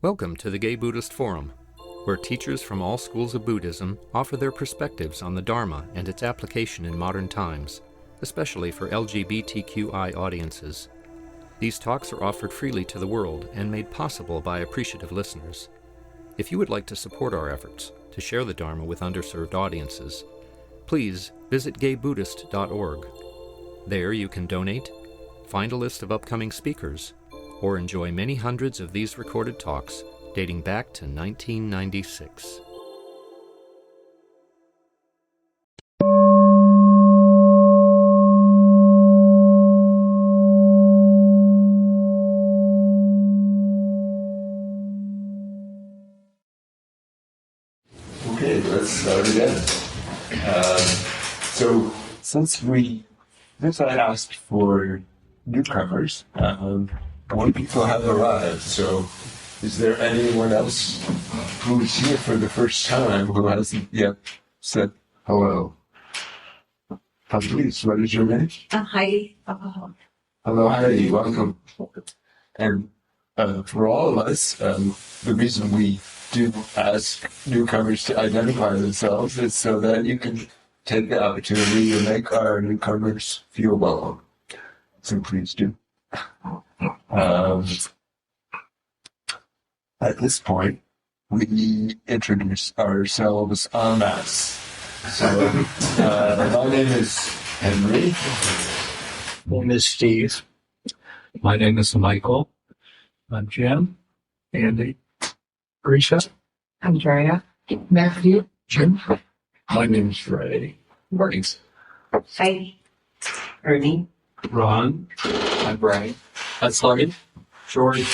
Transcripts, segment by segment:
Welcome to the Gay Buddhist Forum, where teachers from all schools of Buddhism offer their perspectives on the Dharma and its application in modern times, especially for LGBTQI audiences. These talks are offered freely to the world and made possible by appreciative listeners. If you would like to support our efforts to share the Dharma with underserved audiences, please visit gaybuddhist.org. There you can donate, find a list of upcoming speakers, or enjoy many hundreds of these recorded talks dating back to 1996. Okay, let's start again. Since I asked for newcomers, more people have arrived. So, is there anyone else who's here for the first time who hasn't yet said hello? Please, what is your name? Heidi. Hello, Heidi. Welcome. And for all of us, the reason we do ask newcomers to identify themselves is so that you can take the opportunity to make our newcomers feel welcome. So please do. At this point, we introduce ourselves en masse. So, my name is Henry. My name is Steve. My name is Michael. I'm Jim. Andy. Grisha. Andrea. Matthew. Jim. My name is Ray. Mornings. Heidi. Ernie. Ron. I'm Brian. That's Logan. George.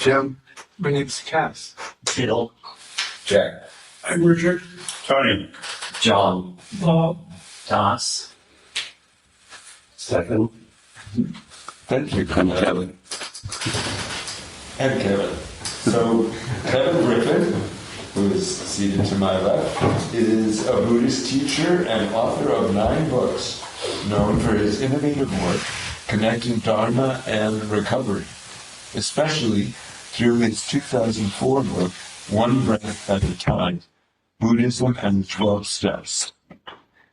Jim. My name is Cass. Bill. Jack. I'm Richard. Tony. John. Bob. Das. Stephen. Thank you, Kevin. And Kevin. So, Kevin Griffin, who is seated to my left, is a Buddhist teacher and author of 9 books, known for his innovative work connecting Dharma and recovery, especially through his 2004 book, One Breath at a Time, Buddhism and the 12 Steps.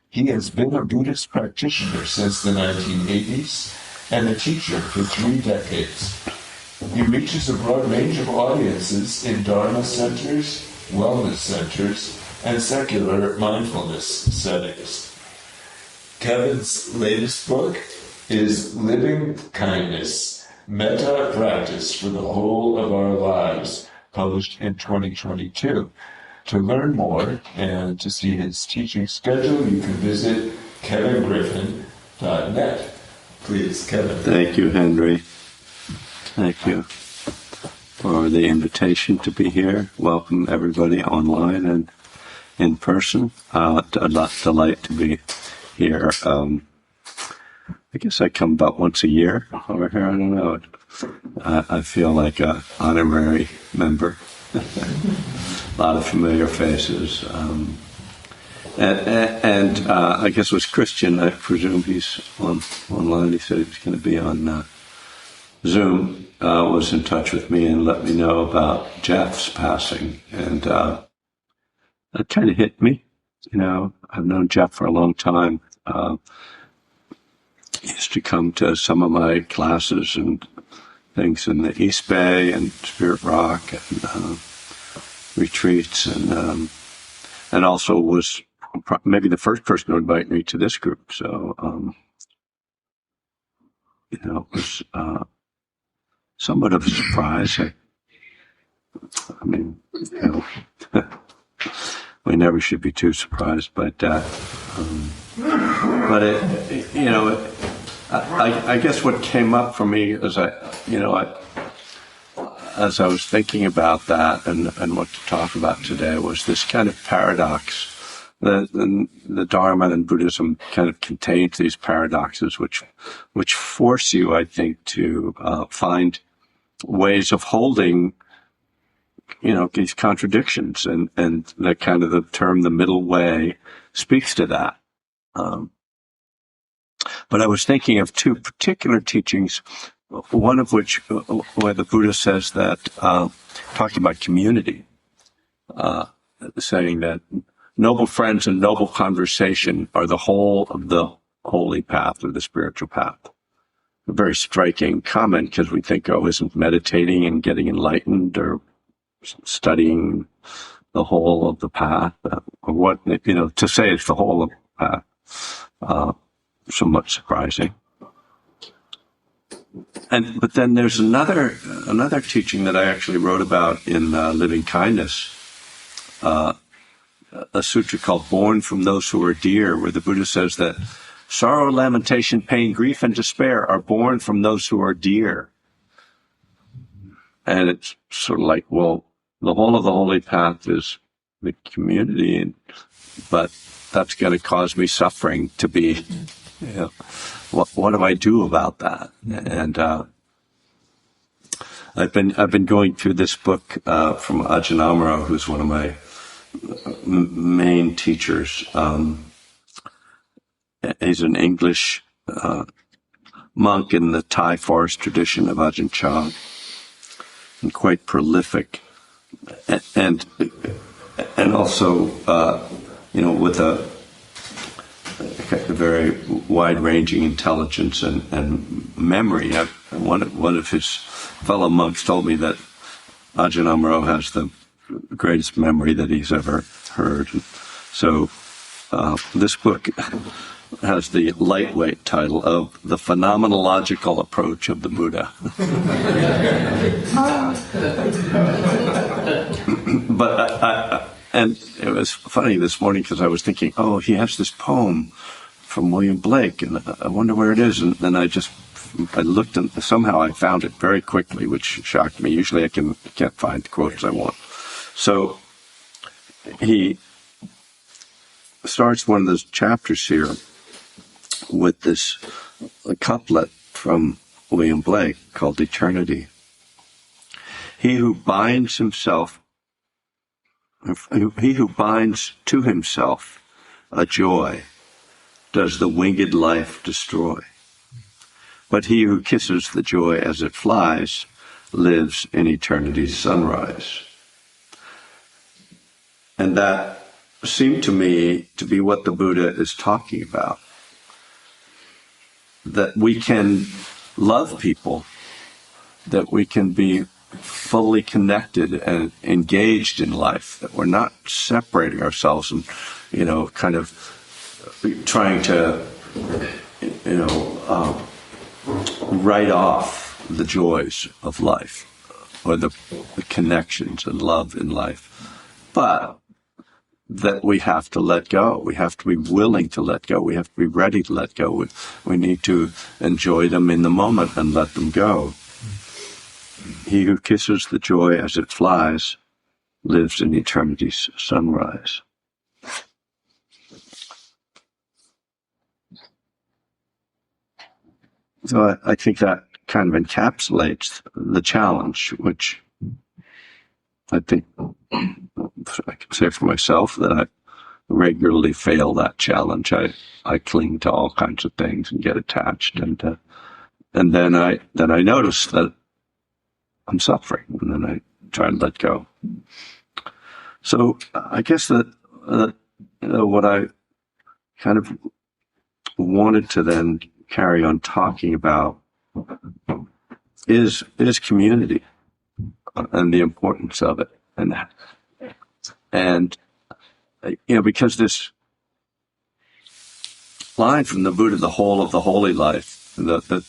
He has been a Buddhist practitioner since the 1980s and a teacher for 3 decades. He reaches a broad range of audiences in Dharma centers, wellness centers, and secular mindfulness settings. Kevin's latest book is Living Kindness, Metta Practice for the Whole of Our Lives, published in 2022. To learn more and to see his teaching schedule, you can visit kevingriffin.net. Please, Kevin. Thank you, Henry. Thank you for the invitation to be here. Welcome everybody online and in person. A delight to be here. I guess I come about once a year over here. I don't know. I feel like an honorary member. A lot of familiar faces. And I guess it was Christian. I presume he's online. He said he was going to be on Zoom. Was in touch with me and let me know about Jeff's passing. And that kind of hit me. You know, I've known Jeff for a long time. He used to come to some of my classes and things in the East Bay and Spirit Rock and retreats, and also was maybe the first person to invite me to this group. So, it was somewhat of a surprise. I mean, we never should be too surprised, but I guess what came up for me as as I was thinking about that and what to talk about today was this kind of paradox. The Dharma and Buddhism kind of contains these paradoxes which force you, I think, to find ways of holding, these contradictions, and the kind of the term the middle way speaks to that. But I was thinking of 2 particular teachings one of which, where the Buddha says that, talking about community, saying that noble friends and noble conversation are the whole of the holy path or the spiritual path. A very striking comment, because we think, oh, isn't meditating and getting enlightened or studying the whole of the path, or what, to say it's the whole of the path, somewhat surprising. But then there's another teaching that I actually wrote about in Living Kindness, a sutra called Born from Those Who Are Dear, where the Buddha says that sorrow, lamentation, pain, grief, and despair are born from those who are dear. And it's sort of like, well, the whole of the holy path is the community, but that's going to cause me suffering to be, what do I do about that? And I've been going through this book from Ajahn Amaro, who's one of my main teachers. He's an English monk in the Thai forest tradition of Ajahn Chah, and quite prolific, and also with a very wide-ranging intelligence and memory. One of his fellow monks told me that Ajahn Amaro has the greatest memory that he's ever heard. So this book has the lightweight title of The Phenomenological Approach of the Buddha. But and it was funny this morning because I was thinking, oh, he has this poem from William Blake, and I wonder where it is. And then I looked, and somehow I found it very quickly, which shocked me. Usually I can't find the quotes I want. So he starts one of those chapters here with this couplet from William Blake called Eternity. He who binds to himself a joy does the winged life destroy. But he who kisses the joy as it flies lives in eternity's sunrise. And that seemed to me to be what the Buddha is talking about. That we can love people, that we can be fully connected and engaged in life, that we're not separating ourselves and, kind of trying to, write off the joys of life or the connections and love in life. But that we have to let go. We have to be willing to let go. We have to be ready to let go. We need to enjoy them in the moment and let them go. He who kisses the joy as it flies lives in eternity's sunrise. So I think that kind of encapsulates the challenge, which I think I can say for myself that I regularly fail that challenge. I cling to all kinds of things and get attached, and then I notice that I'm suffering, and then I try to let go. So I guess that what I kind of wanted to then carry on talking about is community and the importance of it, and because this line from the Buddha, the whole of the holy life, the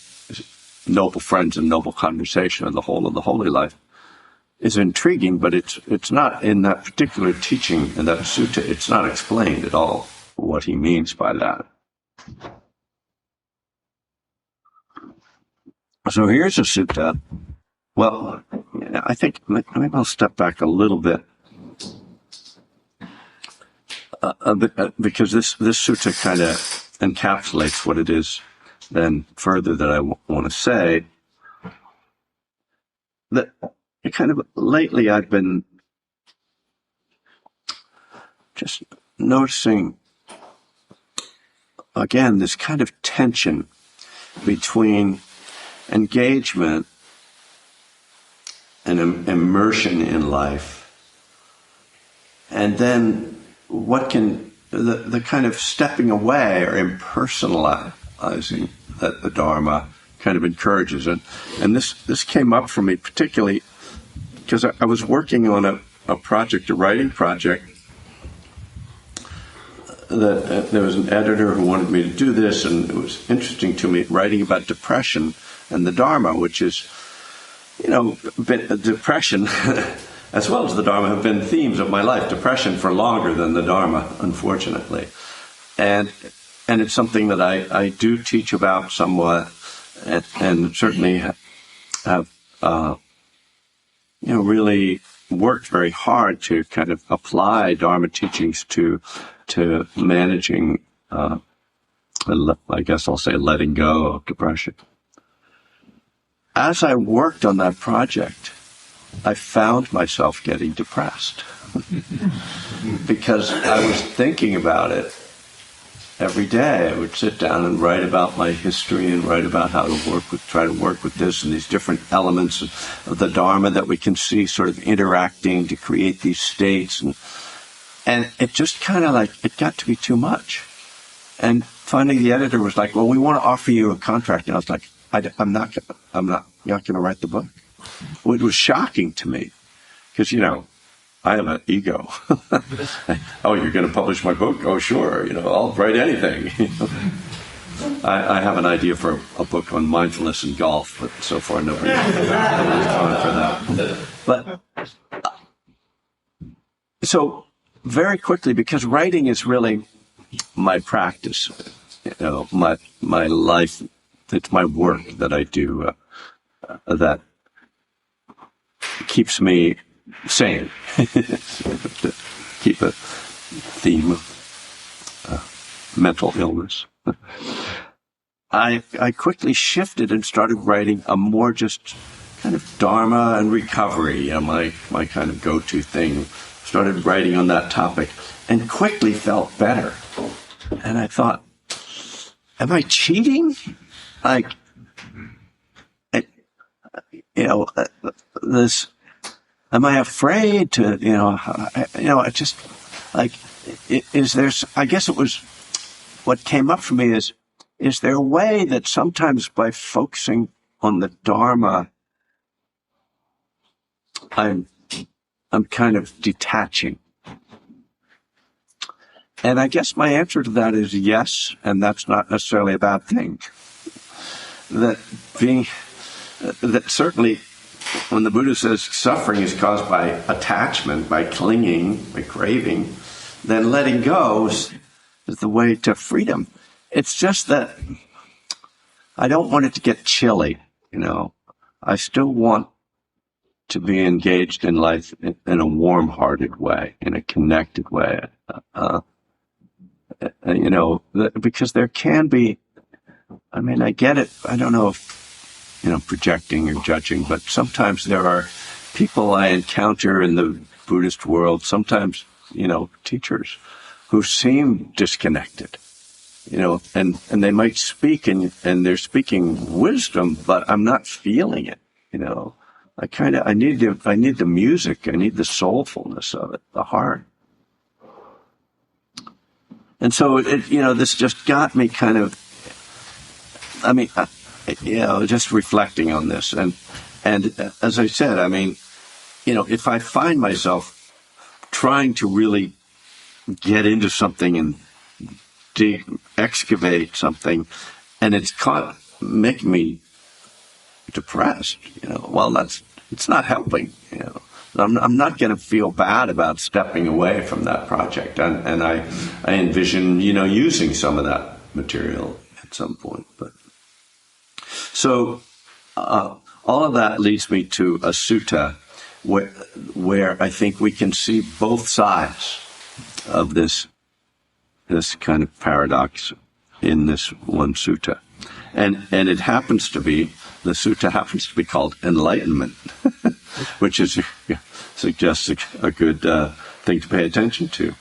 noble friends and noble conversation are the whole of the holy life, is intriguing, but it's not in that particular teaching, in that sutta, it's not explained at all what he means by that. So here's a sutta. Well, I think maybe I'll step back a little bit, because this sutta kind of encapsulates what it is then further that I want to say. That kind of lately I've been just noticing, again, this kind of tension between engagement and immersion in life. And then what can, the kind of stepping away or impersonalizing that the Dharma kind of encourages. And this came up for me particularly because I was working on a project, a writing project. There was an editor who wanted me to do this, and it was interesting to me, writing about depression and the Dharma, which is, depression, as well as the Dharma, have been themes of my life. Depression for longer than the Dharma, unfortunately. And it's something that I do teach about somewhat, and certainly have, really worked very hard to kind of apply Dharma teachings to managing, I guess I'll say, letting go of depression. As I worked on that project, I found myself getting depressed because I was thinking about it every day. I would sit down and write about my history and write about how to try to work with this and these different elements of the Dharma that we can see sort of interacting to create these states. And it just kind of it got to be too much. And finally the editor was like, well, we want to offer you a contract. And I was like, I'm not going to write the book. It was shocking to me because, I have an ego. Oh, you're going to publish my book? Oh, sure. I'll write anything. I have an idea for a book on mindfulness and golf, but so far nobody's gone for that. But so very quickly, because writing is really my practice, my life. It's my work that I do that keeps me sane. To keep a theme of mental illness. I quickly shifted and started writing a more just kind of Dharma and recovery, my kind of go-to thing. Started writing on that topic and quickly felt better. And I thought, am I cheating? This, am I afraid to, I just, is there, I guess it was, what came up for me is there a way that sometimes by focusing on the Dharma, I'm kind of detaching? And I guess my answer to that is yes, and that's not necessarily a bad thing. That certainly when the Buddha says suffering is caused by attachment, by clinging, by craving, then letting go is the way to freedom. It's just that I don't want it to get chilly, I still want to be engaged in life in a warm-hearted way, in a connected way, because there can be, I get it, I don't know if, projecting or judging, but sometimes there are people I encounter in the Buddhist world, sometimes, teachers who seem disconnected, and they might speak and they're speaking wisdom, but I'm not feeling it, I need the music, I need the soulfulness of it, the heart. And so this just got me kind of, just reflecting on this. And as I said, if I find myself trying to really get into something and excavate something, and it's making me depressed, it's not helping, I'm not going to feel bad about stepping away from that project. And I envision, using some of that material at some point. But so all of that leads me to a sutta where I think we can see both sides of this kind of paradox in this one sutta. And it happens to be, the sutta happens to be called enlightenment, which suggests a good thing to pay attention to.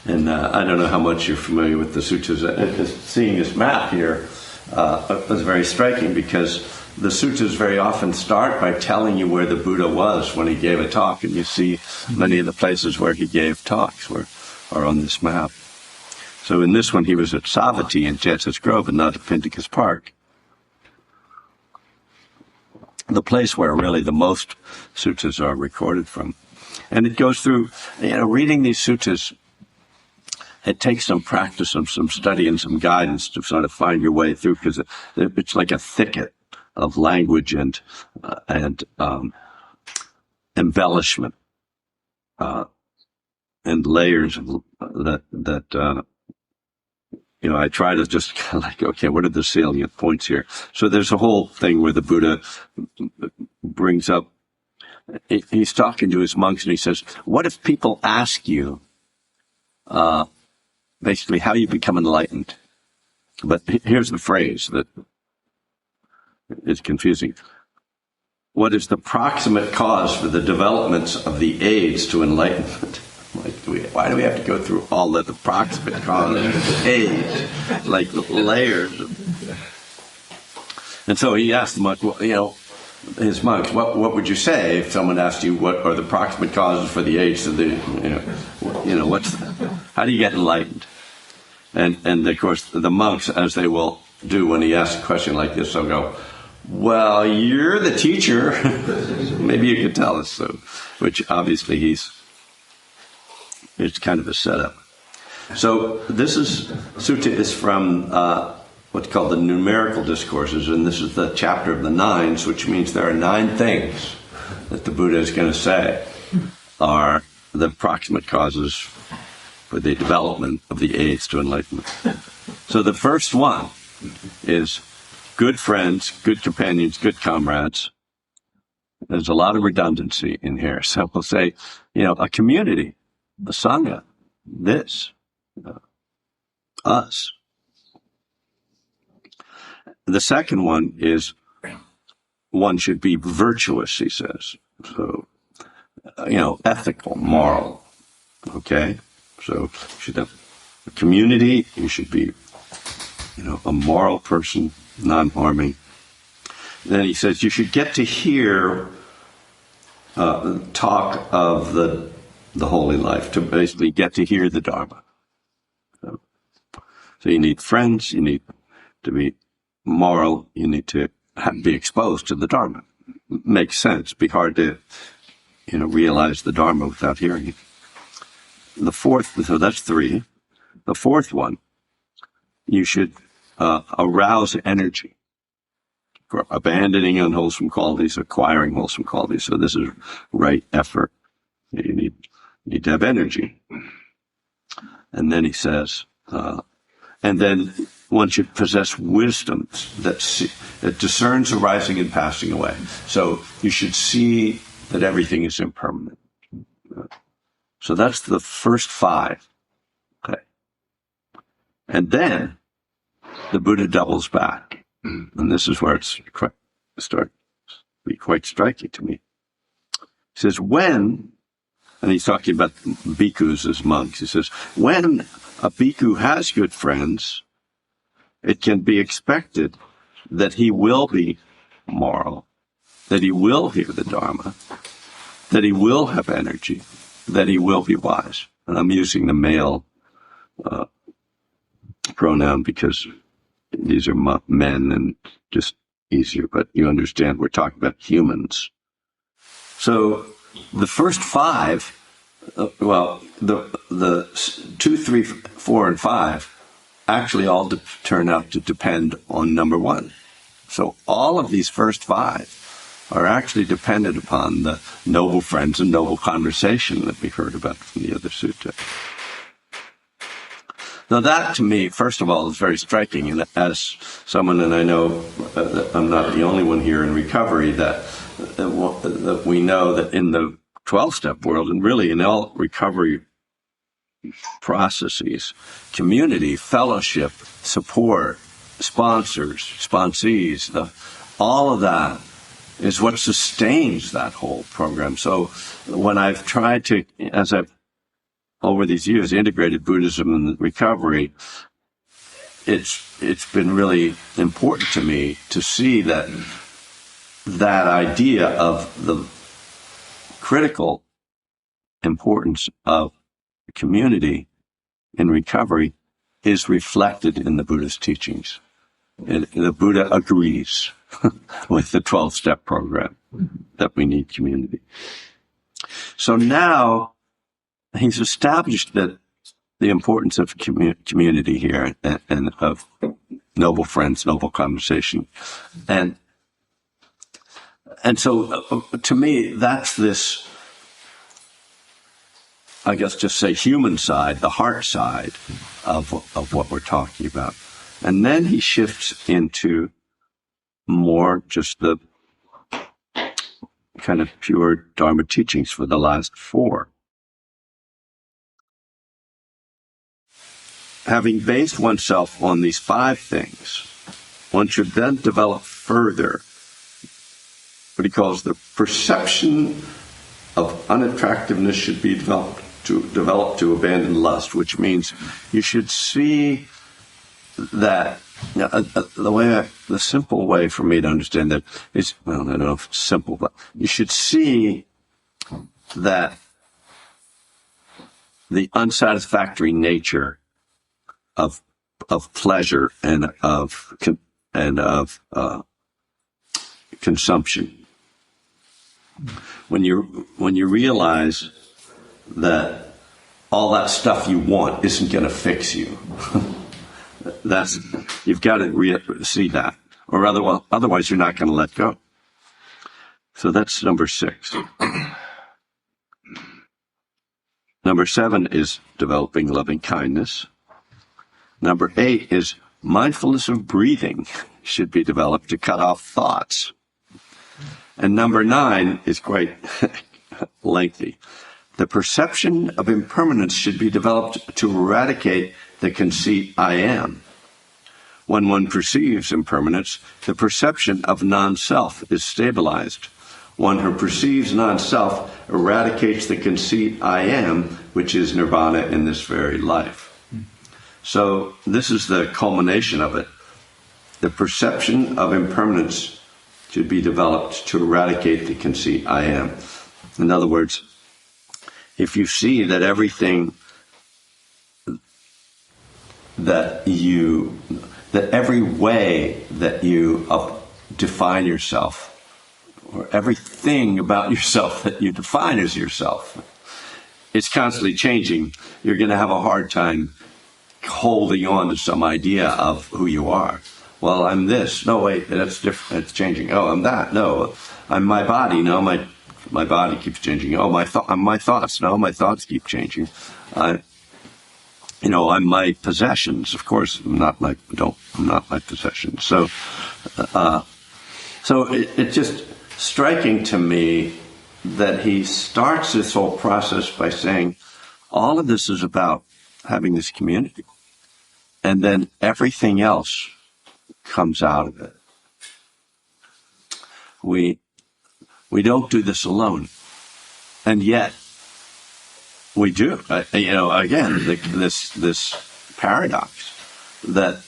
And I don't know how much you're familiar with the suttas. Seeing this map here, was very striking, because the suttas very often start by telling you where the Buddha was when he gave a talk, and you see many of the places where he gave talks are on this map. So in this one, he was at Savatthi in Jetsus Grove and not at Pindika's Park, the place where really the most suttas are recorded from. And it goes through, reading these suttas, it takes some practice and some study and some guidance to sort of find your way through, because it's like a thicket of language and embellishment and layers that I try to just kind of like, okay, what are the salient points here? So there's a whole thing where the Buddha brings up, he's talking to his monks and he says, what if people ask you, basically how you become enlightened? But here's the phrase that is confusing. What is the proximate cause for the developments of the aids to enlightenment? Like, why do we have to go through all the proximate cause of aids, like layers? And so he asked the monk, his monks, what would you say if someone asked you what are the proximate causes for the aids to the, how do you get enlightened? And of course, the monks, as they will do when he asks a question like this, they'll go, well, you're the teacher. Maybe you could tell us. So, which obviously it's kind of a setup. So this sutta is from what's called the numerical discourses, and this is the chapter of the nines, which means there are 9 things that the Buddha is going to say are the proximate causes for the development of the aids to enlightenment. So the first one is good friends, good companions, good comrades. There's a lot of redundancy in here. So we'll say, a community, a sangha, us. The second one is one should be virtuous, he says. So, ethical, moral. Okay? So you should have a community, you should be, a moral person, non-harming. Then he says you should get to hear talk of the holy life, to basically get to hear the Dharma. So you need friends, you need to be moral, you need to be exposed to the Dharma. Makes sense. Be hard to, realize the Dharma without hearing it. The fourth, so that's 3. The fourth one, you should arouse energy for abandoning unwholesome qualities, acquiring wholesome qualities. So this is right effort. You need to have energy. And then he says, and then one should possess wisdom that discerns arising and passing away. So you should see that everything is impermanent. So that's the first 5. Okay. And then the Buddha doubles back. And this is where it's starts to be quite striking to me. He says, and he's talking about bhikkhus as monks. He says, when a bhikkhu has good friends, it can be expected that he will be moral, that he will hear the Dharma, that he will have energy, that he will be wise. And I'm using the male pronoun because these are men and just easier, but you understand we're talking about humans. So the first 5, the 2, 3, 4, and 5 actually all turn out to depend on number 1. So all of these first 5 are actually dependent upon the noble friends and noble conversation that we heard about from the other sutta. Now that, to me, first of all, is very striking. And as someone, and I know I'm not the only one here in recovery, that we know that in the 12-step world, and really in all recovery processes, community, fellowship, support, sponsors, sponsees, all of that is what sustains that whole program. So when I've tried to, as I've over these years integrated Buddhism and recovery, it's been really important to me to see that idea of the critical importance of community in recovery is reflected in the Buddhist teachings. And the Buddha agrees with the 12-step program that we need community. So now he's established that the importance of community here and of noble friends, noble conversation. And so to me, that's this, I guess just say human side, the heart side of what we're talking about. And then he shifts into more just the kind of pure Dharma teachings for the last 4. Having based oneself on these 5 things, one should then develop further what he calls the perception of unattractiveness should be developed to abandon lust, which means you should see that the simple way for me to understand that is, well, I don't know if it's simple, but you should see that the unsatisfactory nature of pleasure and of consumption. When you realize that all that stuff you want isn't going to fix you, you've got to see that, or otherwise you're not going to let go. So that's number 6. Number 7 is developing loving kindness. Number 8 is mindfulness of breathing should be developed to cut off thoughts. And number 9 is quite lengthy. The perception of impermanence should be developed to eradicate the conceit I am. When one perceives impermanence, the perception of non-self is stabilized. One who perceives non-self eradicates the conceit I am, which is nirvana in this very life. So this is the culmination of it. The perception of impermanence should be developed to eradicate the conceit I am. In other words, if you see that everything that every way that you define yourself, or everything about yourself that you define as yourself, it's constantly changing, you're going to have a hard time holding on to some idea of who you are. Well, I'm this. No, wait, that's different. It's changing. Oh, I'm that. No, I'm my body. No, my body keeps changing. Oh, I'm my thoughts. No, my thoughts keep changing. I'm my possessions. Of course, I'm not my possessions. So it's just striking to me that he starts this whole process by saying, all of this is about having this community. And then everything else comes out of it. We don't do this alone. And yet, we do. Again, this paradox that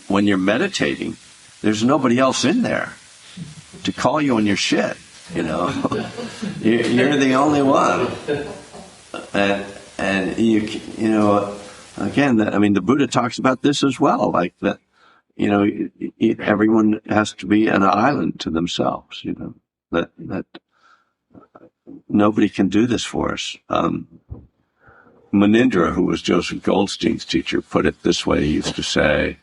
when you're meditating, there's nobody else in there to call you on your shit. You're the only one. And again, the Buddha talks about this as well, like that, everyone has to be an island to themselves, that nobody can do this for us. Munindra, who was Joseph Goldstein's teacher, put it this way. He used to say,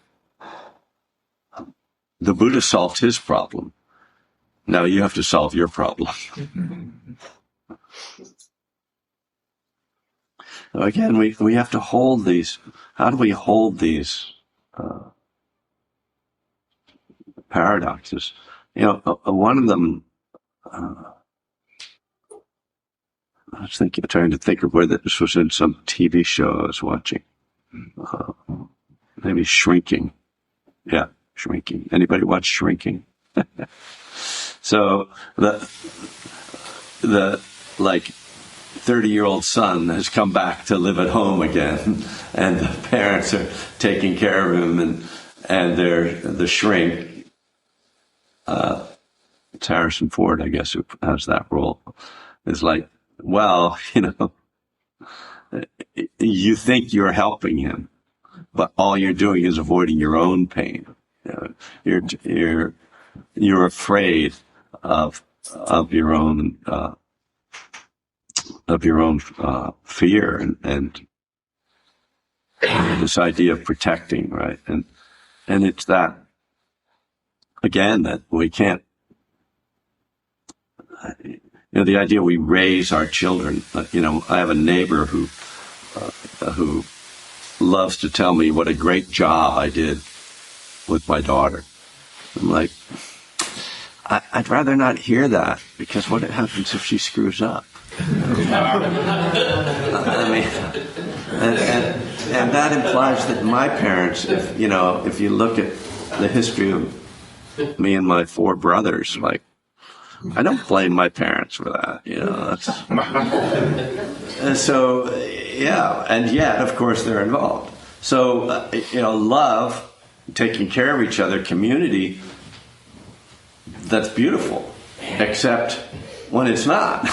the Buddha solved his problem. Now you have to solve your problem. Again, we have to hold these. How do we hold these paradoxes? One of them, I was trying to think of whether this was in some TV show I was watching. Maybe Shrinking. Yeah, Shrinking. Anybody watch Shrinking? So 30-year-old son has come back to live at home again, and the parents are taking care of him, and the shrink, it's Harrison Ford, I guess, who has that role, is like, well, you think you're helping him, but all you're doing is avoiding your own pain. You're afraid of your own fear and this idea of protecting, right? And it's that, again, that we can't, the idea we raise our children. I have a neighbor who loves to tell me what a great job I did with my daughter. I'm like, I'd rather not hear that, because what happens if she screws up? I mean, and that implies that my parents, if you look at the history of me and my 4 brothers, like, I don't blame my parents for that, and so, and yet, of course, they're involved. So, love, taking care of each other, community, that's beautiful, except when it's not,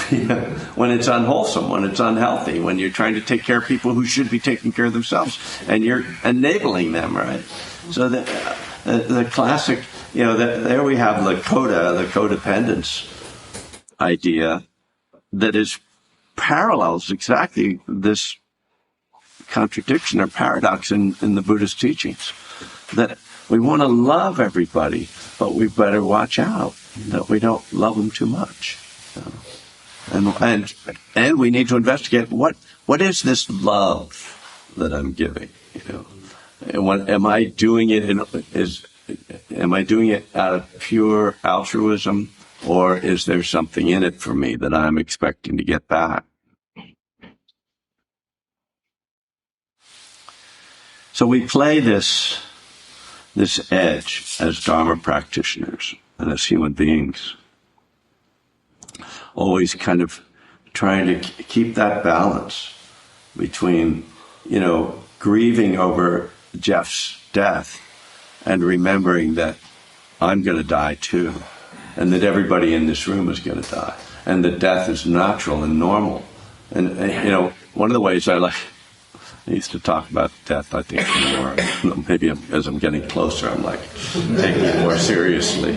when it's unwholesome, when it's unhealthy, when you're trying to take care of people who should be taking care of themselves, and you're enabling them, right? So the classic, there we have the codependence idea that parallels exactly this contradiction or paradox in the Buddhist teachings, that we want to love everybody, but we better watch out that we don't love them too much. And we need to investigate what is this love that I'm giving? Am I doing it out of pure altruism, or is there something in it for me that I'm expecting to get back? So we play this edge as Dharma practitioners and as human beings, always kind of trying to keep that balance between, grieving over Jeff's death and remembering that I'm going to die too, and that everybody in this room is going to die, and that death is natural and normal. And one of the ways I used to talk about death, I think, more. Maybe as I'm getting closer, I'm taking it more seriously.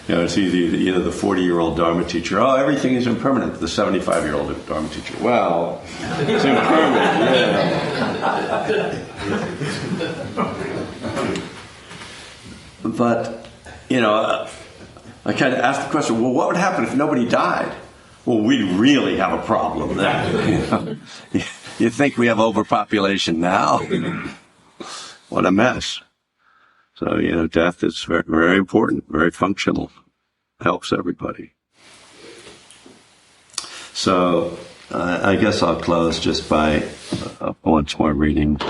It's either the 40-year-old Dharma teacher, everything is impermanent. The 75-year-old Dharma teacher, well, it's impermanent, But, I kind of asked the question, well, what would happen if nobody died? Well, we'd really have a problem then. You think we have overpopulation now? What a mess. So, death is very, very important, very functional, helps everybody. So, I guess I'll close just by once more reading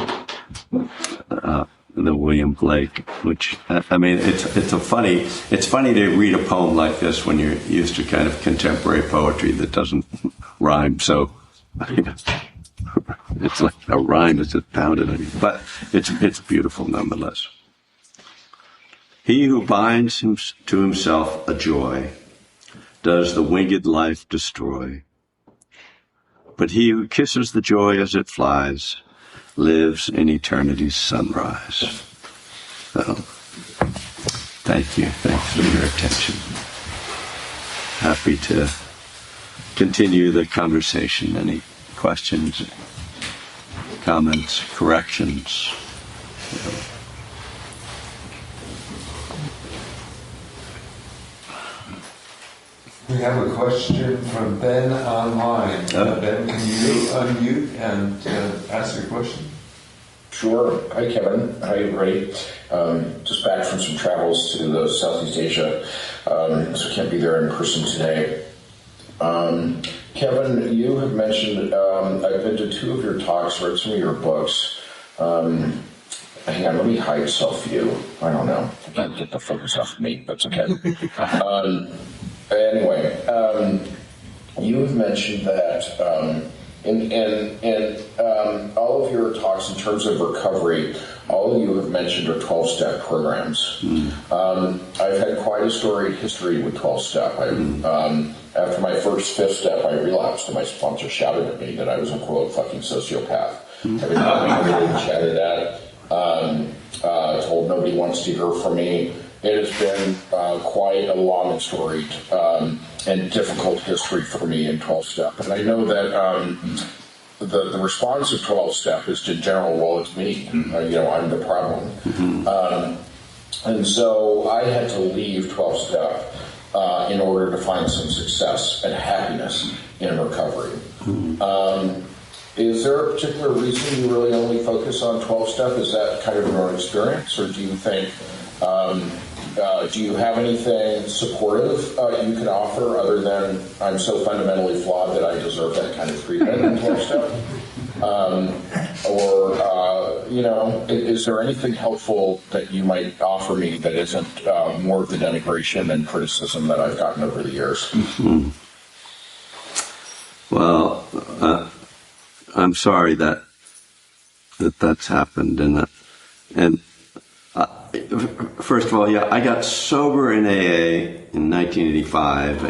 the William Blake, which, it's funny to read a poem like this when you're used to kind of contemporary poetry that doesn't rhyme. So, it's like a rhyme is just pounded on you, but it's beautiful nonetheless. He who binds to himself a joy does the winged life destroy. But he who kisses the joy as it flies lives in eternity's sunrise. So, thank you. Thanks for your attention. Happy to continue the conversation. Any questions, comments, corrections? We have a question from Ben online. Ben, can you unmute and ask your question? Sure. Hi, Kevin. Hi, everybody. Just back from some travels to Southeast Asia, so can't be there in person today. Kevin, you have mentioned, I've been to 2 of your talks, read some of your books. Hang on, let me hide self-view. I don't know. I can't get the focus off me. That's okay. Anyway, you have mentioned that in all of your talks in terms of recovery, all of you have mentioned are 12-step programs. I've had quite a storied history with 12-step. After my first 5th step, I relapsed, and my sponsor shouted at me that I was a, quote, fucking sociopath. Every time I really chatted at, told nobody wants to hear from me. It has been quite a long and storied and difficult history for me in 12-step. And I know that the response of 12-step is to general, well, it's me. I'm the problem. And so I had to leave 12-step in order to find some success and happiness in recovery. Is there a particular reason you really only focus on 12-step? Is that kind of your experience, or do you think, do you have anything supportive you can offer other than I'm so fundamentally flawed that I deserve that kind of treatment in 12-step? Is there anything helpful that you might offer me that isn't more of the denigration and criticism that I've gotten over the years? Well, I'm sorry that's happened, and first of all, I got sober in AA in 1985,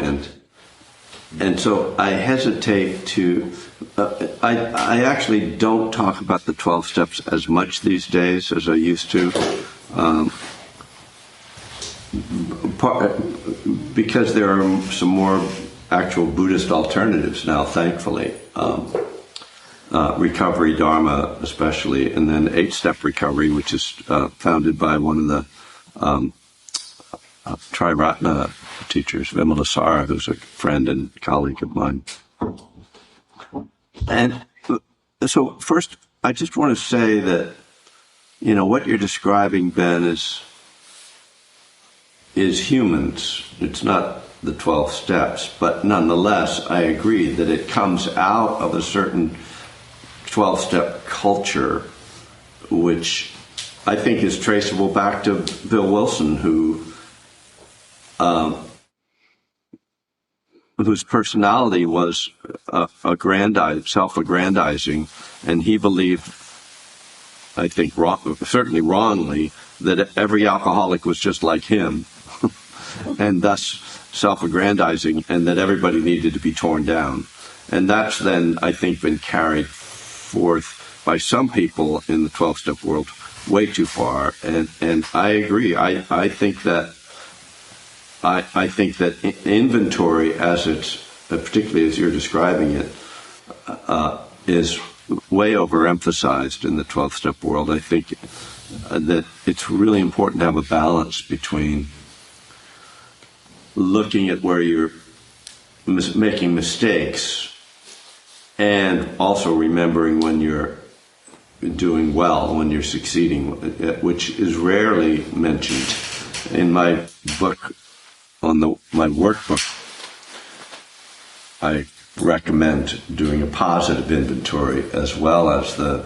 and so I hesitate to. I actually don't talk about the 12 steps as much these days as I used to, because there are some more actual Buddhist alternatives now, thankfully. Recovery, Dharma especially, and then 8-step recovery, which is founded by one of the Triratna teachers, Vimalasara, who's a friend and colleague of mine. And so first, I just want to say that, what you're describing, Ben, is humans. It's not the 12 steps, but nonetheless, I agree that it comes out of a certain 12-step culture, which I think is traceable back to Bill Wilson, whose personality was self-aggrandizing, and he believed, I think certainly wrongly, that every alcoholic was just like him, and thus self-aggrandizing, and that everybody needed to be torn down. And that's then, I think, been carried forth by some people in the 12-step world way too far, and I agree. I think that inventory, as it's particularly as you're describing it, is way overemphasized in the 12-step world. I think that it's really important to have a balance between looking at where you're making mistakes and also remembering when you're doing well, when you're succeeding, which is rarely mentioned. In my book, my workbook, I recommend doing a positive inventory as well as the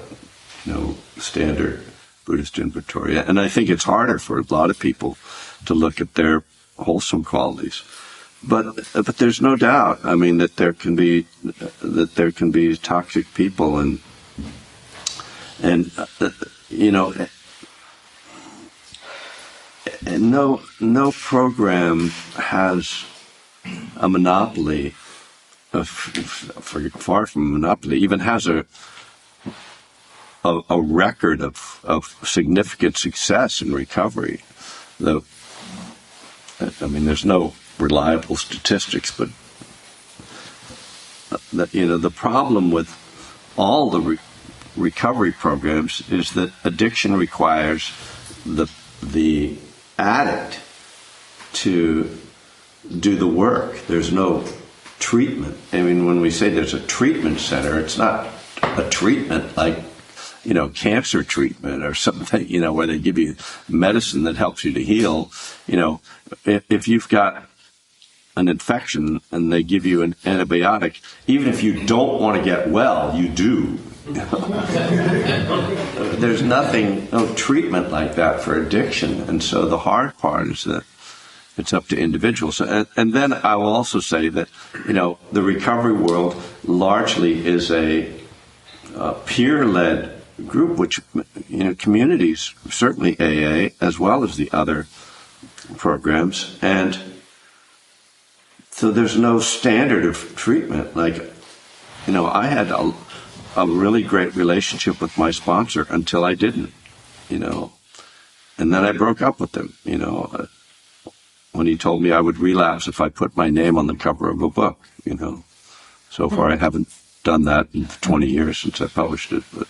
standard Buddhist inventory. And I think it's harder for a lot of people to look at their wholesome qualities. But there's no doubt, that there can be toxic people, and no program has a monopoly, far from a monopoly, even has a record of significant success in recovery. There's no reliable statistics, but the problem with all the recovery programs is that addiction requires the addict to do the work. There's no treatment. When we say there's a treatment center, it's not a treatment like cancer treatment or something, where they give you medicine that helps you to heal. If you've got an infection and they give you an antibiotic, even if you don't want to get well, you do. There's no treatment like that for addiction. And so the hard part is that It's up to individuals. And then I will also say that, the recovery world largely is a peer-led group, which, communities, certainly AA, as well as the other programs. And so there's no standard of treatment. Like, I had a really great relationship with my sponsor until I didn't, and then I broke up with him, when he told me I would relapse if I put my name on the cover of a book, So far I haven't done that in 20 years since I published it. But,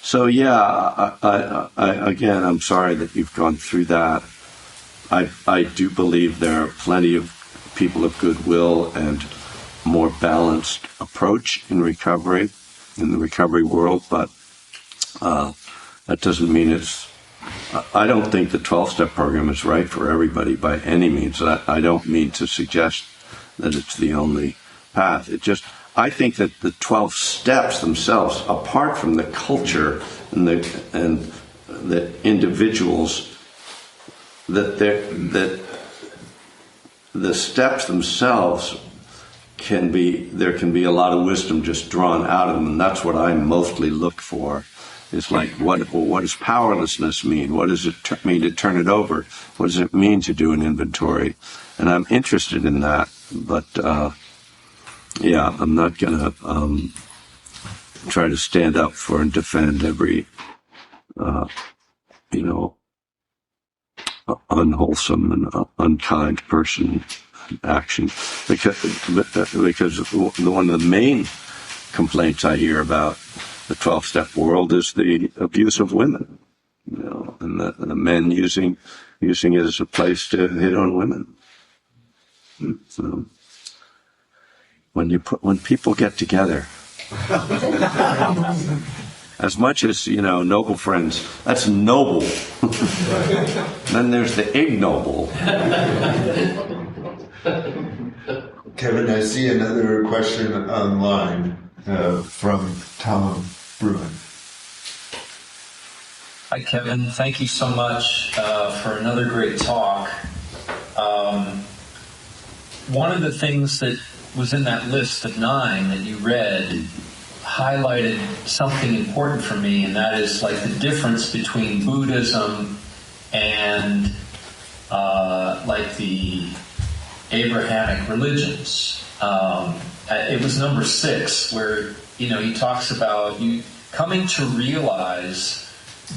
so yeah, again, I'm sorry that you've gone through that. I do believe there are plenty of people of goodwill and more balanced approach in the recovery world, but that doesn't mean I don't think the 12-step program is right for everybody by any means. I don't mean to suggest that it's the only path. I think that the 12 steps themselves, apart from the culture and the individuals, that the steps themselves there can be a lot of wisdom just drawn out of them, and that's what I mostly look for. Is like, what does powerlessness mean? What does it mean to turn it over? What does it mean to do an inventory? And I'm interested in that, but I'm not going to try to stand up for and defend every, unwholesome and unkind person action, because one of the main complaints I hear about the 12-step world is the abuse of women, and the men using it as a place to hit on women. So when people get together, as much as noble friends, that's noble. Then there's the ignoble. Kevin, I see another question online from Tom Bruin. Hi, Kevin. Thank you so much for another great talk. One of the things that was in that list of 9 that you read highlighted something important for me, and that is like the difference between Buddhism and like the Abrahamic religions. It was number 6, where he talks about you coming to realize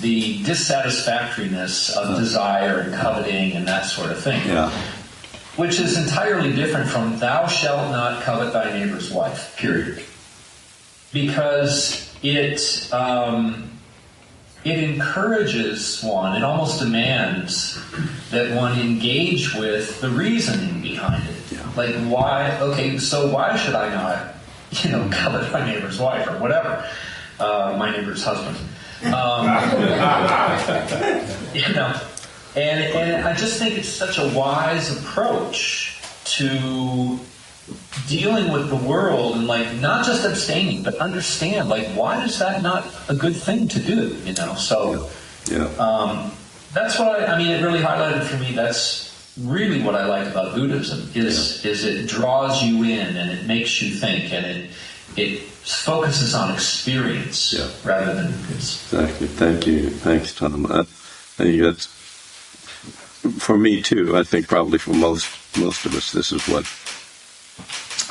the dissatisfactoriness of desire and coveting and that sort of thing. Yeah. Which is entirely different from thou shalt not covet thy neighbor's wife, period. Because it encourages one, it almost demands that one engage with the reasoning behind it. Yeah. Like, so why should I not, covet my neighbor's wife or whatever, my neighbor's husband? And I just think it's such a wise approach to dealing with the world, and like not just abstaining, but understand like why is that not a good thing to do? So that's what it really highlighted for me. That's really what I like about Buddhism is it draws you in and it makes you think, and it focuses on experience rather than Exactly. Thank you. Thanks, Tom. I think that's for me too. I think probably for most of us, this is what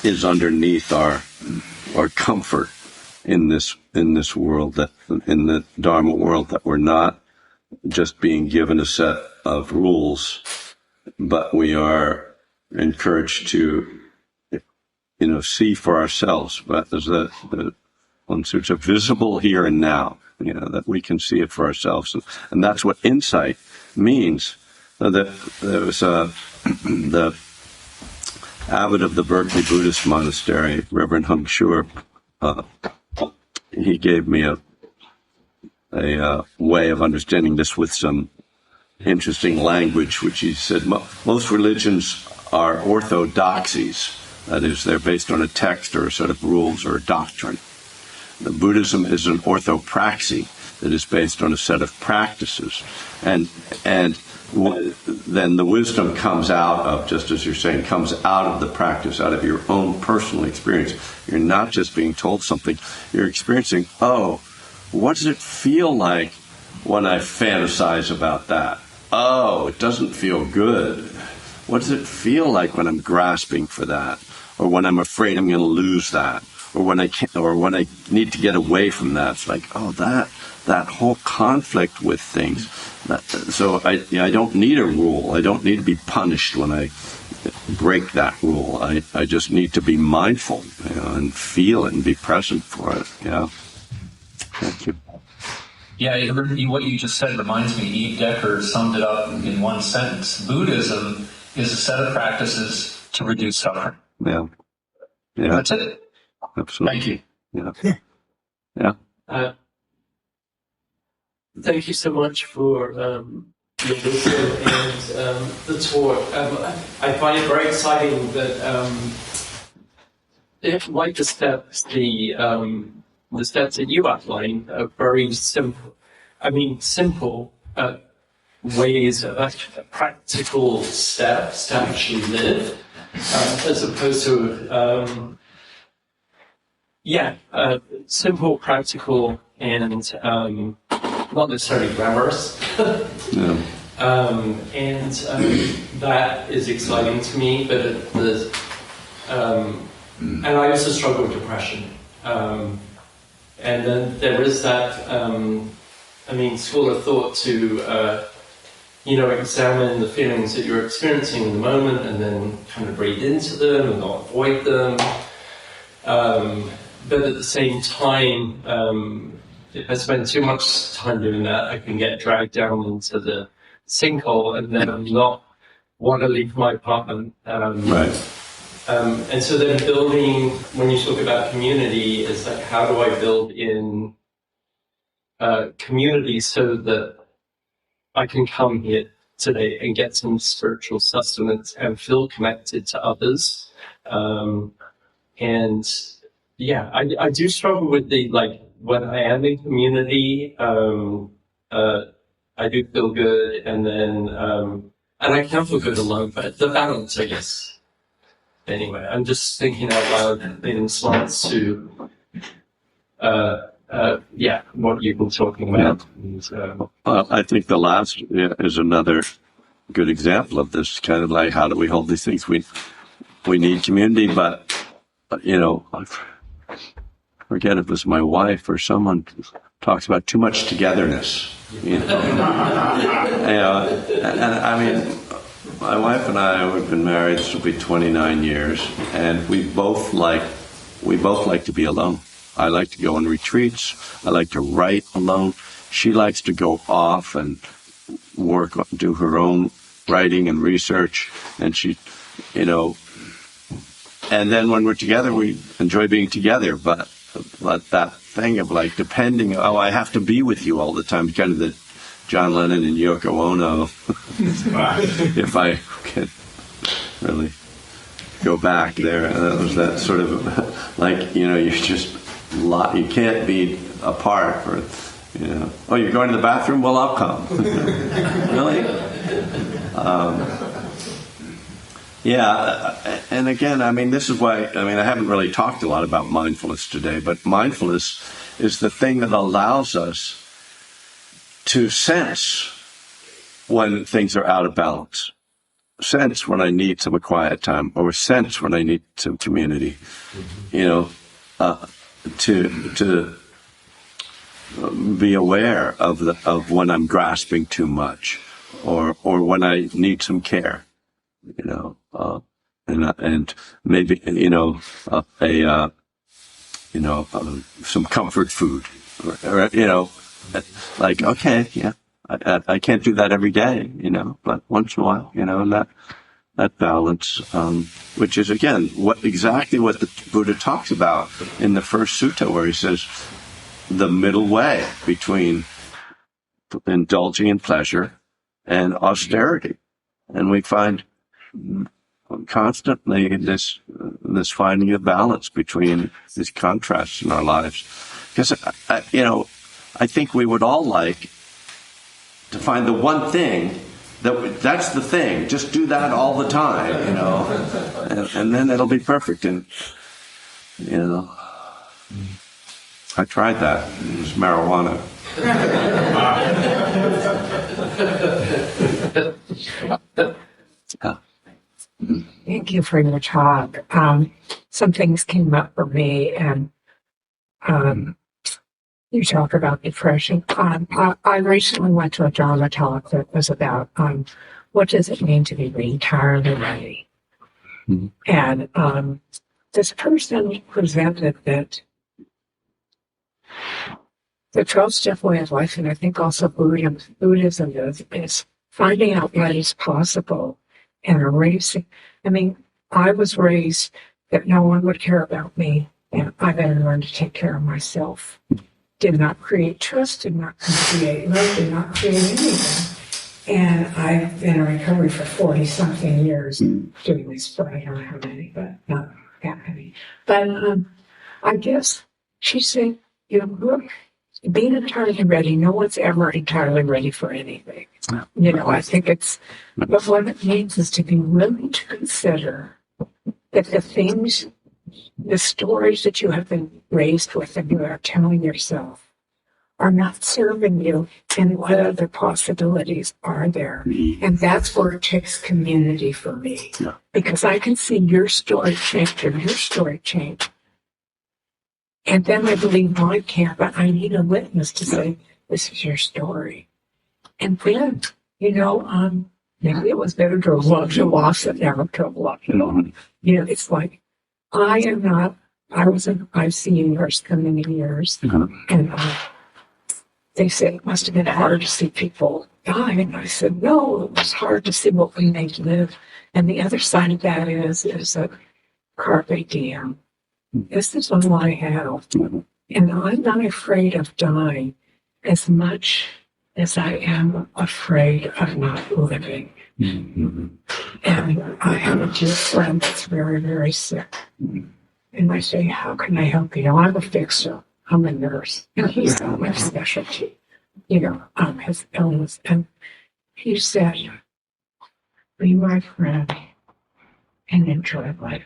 is underneath our comfort in this world, that in the Dharma world, that we're not just being given a set of rules, but we are encouraged to see for ourselves. But there's the one such a visible here and now, that we can see it for ourselves, and that's what insight means. There was the abbot of the Berkeley Buddhist monastery, Reverend Hung Shur. He gave me a way of understanding this with some interesting language, which he said most religions are orthodoxies. That is, they're based on a text or a set of rules or a doctrine. The Buddhism is an orthopraxy. that is based on a set of practices. And then the wisdom comes out of, just as you're saying, comes out of the practice, out of your own personal experience. You're not just being told something. You're experiencing, oh, what does it feel like when I fantasize about that? Oh, it doesn't feel good. What does it feel like when I'm grasping for that? Or when I'm afraid I'm going to lose that? Or when I can't, or when I need to get away from that? It's like, oh, that whole conflict with things. So I don't need a rule. I don't need to be punished when I break that rule. I just need to be mindful, and feel it and be present for it. Yeah. Thank you. Yeah, what you just said reminds me, Eve Decker summed it up in one sentence. Buddhism is a set of practices to reduce suffering. Yeah. Yeah. That's it. Absolutely. Thank you. Yeah. Yeah. Thank you so much for your wisdom and the talk. I find it very exciting that, like the steps that you outlined are very simple. I mean, simple ways of practical steps to actually live, as opposed to simple, practical, and not necessarily glamorous. Yeah. That is exciting to me, but and I also struggle with depression. And then there is that, school of thought to, examine the feelings that you're experiencing in the moment and then kind of breathe into them and not avoid them. But at the same time, if I spend too much time doing that, I can get dragged down into the sinkhole and then not want to leave my apartment. Right. And so then building, when you talk about community, is like, how do I build in community so that I can come here today and get some spiritual sustenance and feel connected to others? I do struggle with when I am in community, I do feel good, and then, and I can feel good alone, but the balance, I guess. Anyway, I'm just thinking out loud in response to, what you've been talking about. Well, I think the last is another good example of this, kind of like, how do we hold these things? We need community, but, I forget if it was my wife or someone talks about too much togetherness. And I mean, my wife and I, we've been married, this will be 29 years, and we both like to be alone. I like to go on retreats. I like to write alone. She likes to go off and do her own writing and research, and she, and then when we're together, we enjoy being together, but that thing of depending, I have to be with you all the time, kind of the John Lennon and Yoko Ono, if I can really go back there. That was that sort of, you can't be apart for, oh, you're going to the bathroom? Well, I'll come. Really? And again, this is why, I haven't really talked a lot about mindfulness today, but mindfulness is the thing that allows us to sense when things are out of balance, sense when I need some quiet time, or sense when I need some community, to be aware of when I'm grasping too much, or when I need some care, and maybe some comfort food, or okay, yeah, I can't do that every day, but once in a while, and that balance, which is again exactly what the Buddha talks about in the first sutta, where he says the middle way between indulging in pleasure and austerity, and we find constantly this finding of balance between these contrasts in our lives, because I think we would all like to find the one thing that's the thing. Just do that all the time, and then it'll be perfect. And I tried that. It was marijuana. Yeah. Thank you for your talk. Some things came up for me, and you talk about depression. I recently went to a Dharma talk that was about what does it mean to be entirely ready. Mm-hmm. And this person presented that the 12-step way of life, and I think also Buddhism is finding out what is possible and erasing. I mean, I was raised that no one would care about me, and I better learn to take care of myself. Did not create trust, did not create love, did not create anything. And I've been in recovery for 40-something years doing this for I don't know how many, but not that many. But I guess she said, look, being entirely ready, no one's ever entirely ready for anything. I think but what it means is to be willing to consider that the stories that you have been raised with and you are telling yourself are not serving you, and what other possibilities are there. And that's where it takes community for me. Yeah. Because I can see your story change and your story change. And then I believe mine can, but I need a witness to say, this is your story. And then, maybe it was better to have loved your loss than never to have loved it all. It's like, I've seen nurse for many years, and they said it must have been hard to see people die. And I said, no, it was hard to see what we make live. And the other side of that is a carpe diem. This is all I have. And I'm not afraid of dying as much as I am afraid of not living. And I have a dear friend that's very, very sick. And I say, how can I help you? I'm a fixer. I'm a nurse. And he's not my specialty, his illness. And he said, be my friend and enjoy life.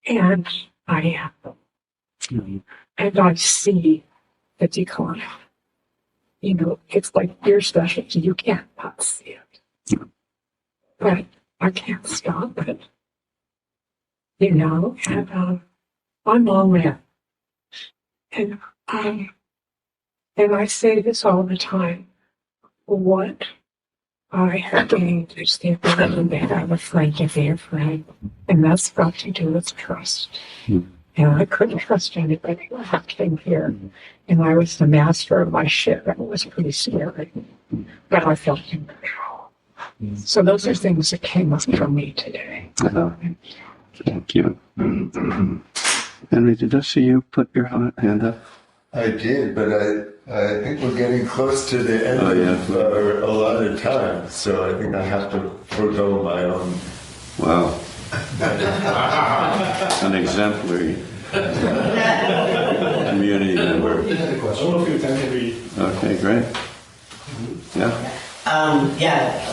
And I am. And I see the decline. It's like your specialty. You can't not see it. But I can't stop it. And I'm all in. And I say this all the time. What I have gained is the ability to have a friend to be a friend. And that's got to do with trust. And I couldn't trust anybody when I came here. And I was the master of my ship. It was pretty scary. But I felt in control. So those are things that came up for me today. Thank you. Henry, did I see you put your hand up? I did, but I think we're getting close to the end of our allotted time, so I think I have to forego my own. Wow. An exemplary community member. Okay, great. Yeah.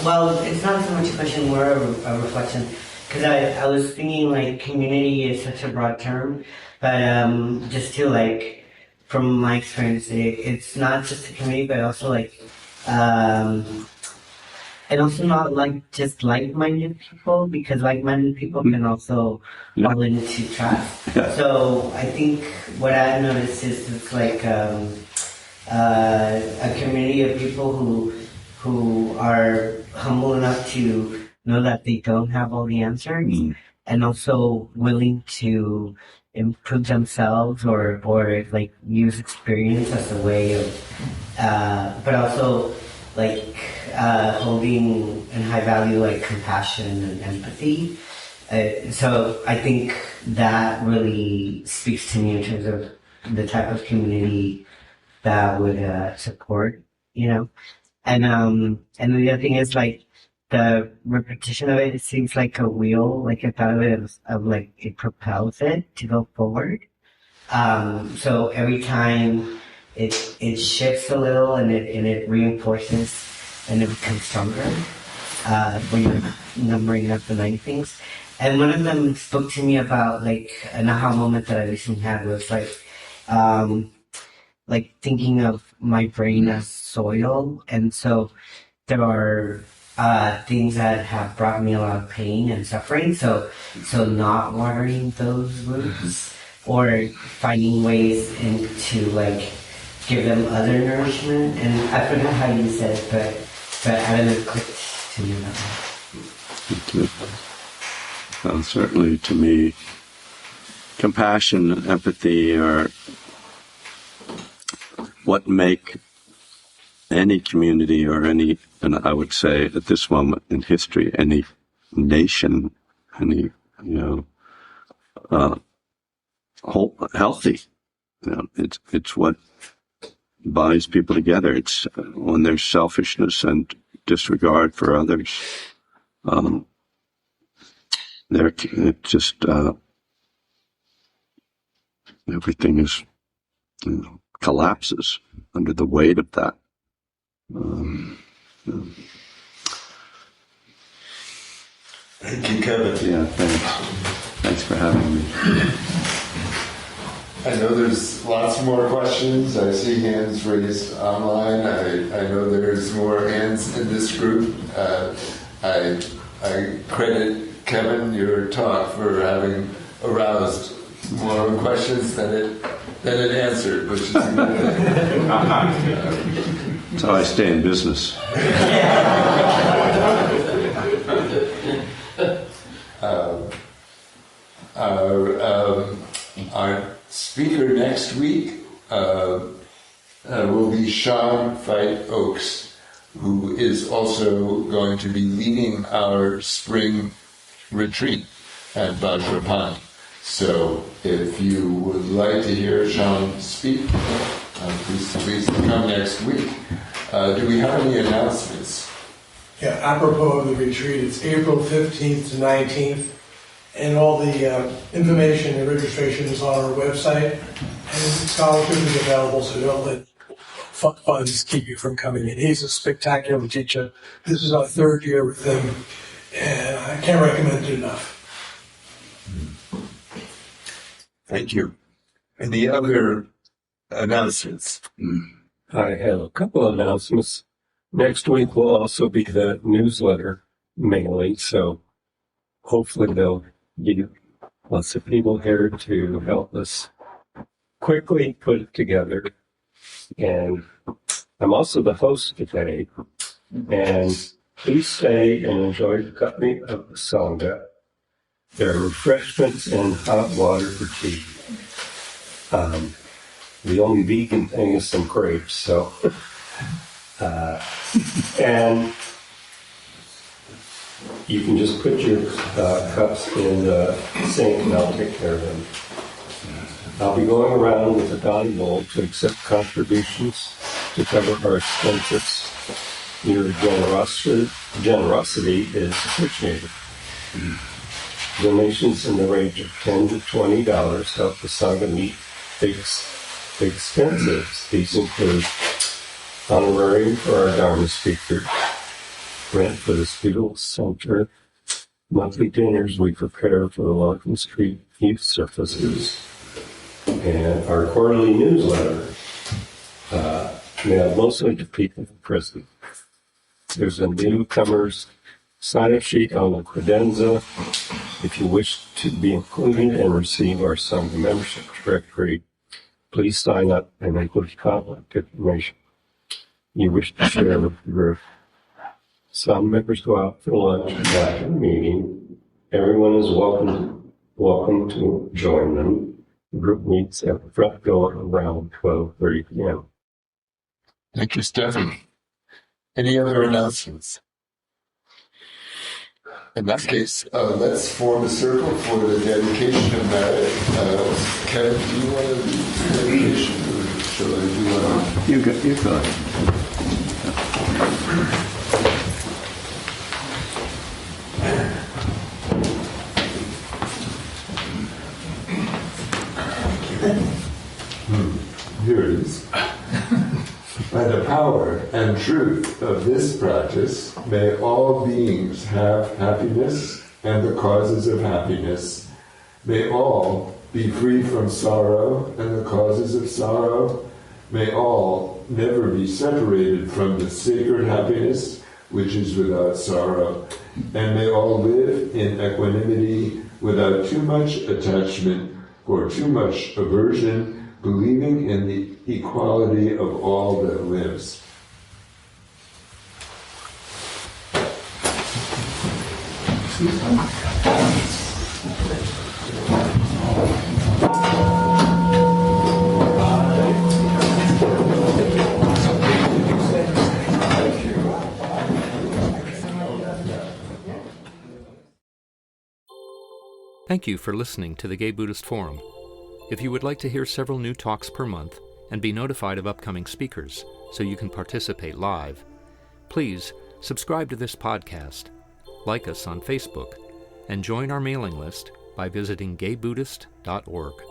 Well, it's not so much a question, more a reflection. Because I was thinking, community is such a broad term, but just to, from my experience, it's not just a community, but also, and also not, just like-minded people, because like-minded people can also fall into traps. Yeah. So I think what I've noticed is it's a community of people who are humble enough to know that they don't have all the answers, and also willing to improve themselves or use experience as a way of, but also holding in high value compassion and empathy. So I think that really speaks to me in terms of the type of community that would support, and the other thing is the repetition of it seems like a wheel, I thought of it as it propels it to go forward. So every time it shifts a little and it reinforces and it becomes stronger when you're numbering up the 9 things. And one of them spoke to me about like an aha moment that I recently had was like thinking of my brain as soil. And so there are things that have brought me a lot of pain and suffering. So not watering those roots or finding ways to like give them other nourishment. And I forgot how you said it, but I don't know, it clicked to me that way. Certainly to me, compassion and empathy are what make any community or any, and I would say at this moment in history, any nation, any, healthy. It's what binds people together. It's when there's selfishness and disregard for others. It just everything is collapses under the weight of that. Thank you, Kevin. Yeah, thanks. Thanks for having me. I know there's lots more questions. I see hands raised online. I know there's more hands in this group. I credit Kevin, your talk, for having aroused more questions than it answered, which is a good thing. That's how I stay in business. Our speaker next week will be Sean Veit Oakes, who is also going to be leading our spring retreat at Vajrapani. So if you would like to hear Sean speak, please come next week. Do we have any announcements? Yeah, apropos of the retreat, it's April 15th to 19th, and all the information and registration is on our website, and scholarship is available, so don't let funds keep you from coming in. He's a spectacular teacher. This is our 3rd year with him, and I can't recommend it enough. Thank you. Any other announcements? I have a couple of announcements. Next week will also be the newsletter mailing, so hopefully there'll be lots of people here to help us quickly put it together. And I'm also the host today, and please stay and enjoy the company of the Sangha. There are refreshments and hot water for tea. The only vegan thing is some grapes, so. And you can just put your cups in the sink and I'll take care of them. I'll be going around with a Don bowl to accept contributions to cover our expenses. Your generosity is appreciated. Donations in the range of $10 to $20 help the Sangha meet fixed expenses. These include honorarium for our Dharma speaker, rent for the Spiegel Center, monthly dinners we prepare for the Larkin Street youth services, and our quarterly newsletter, mailed mostly to people in prison. There's a newcomers sign-up sheet on the credenza. If you wish to be included and receive our Sangha membership directory, please sign up and include contact information you wish to share with the group. Some members go out for lunch after the meeting. Everyone is welcome to join them. The group meets at the front door around 12:30 p.m. Thank you, Stephanie. Any other announcements? In that case, let's form a circle for the dedication of merit. Kevin, do you want to do the dedication, or shall I do one? You go ahead. Thank you. power and truth of this practice, may all beings have happiness and the causes of happiness. May all be free from sorrow and the causes of sorrow. May all never be separated from the sacred happiness which is without sorrow. And may all live in equanimity without too much attachment or too much aversion, believing in the equality of all that lives. Thank you for listening to the Gay Buddhist Forum. If you would like to hear several new talks per month and be notified of upcoming speakers so you can participate live, please subscribe to this podcast, like us on Facebook, and join our mailing list by visiting gaybuddhist.org.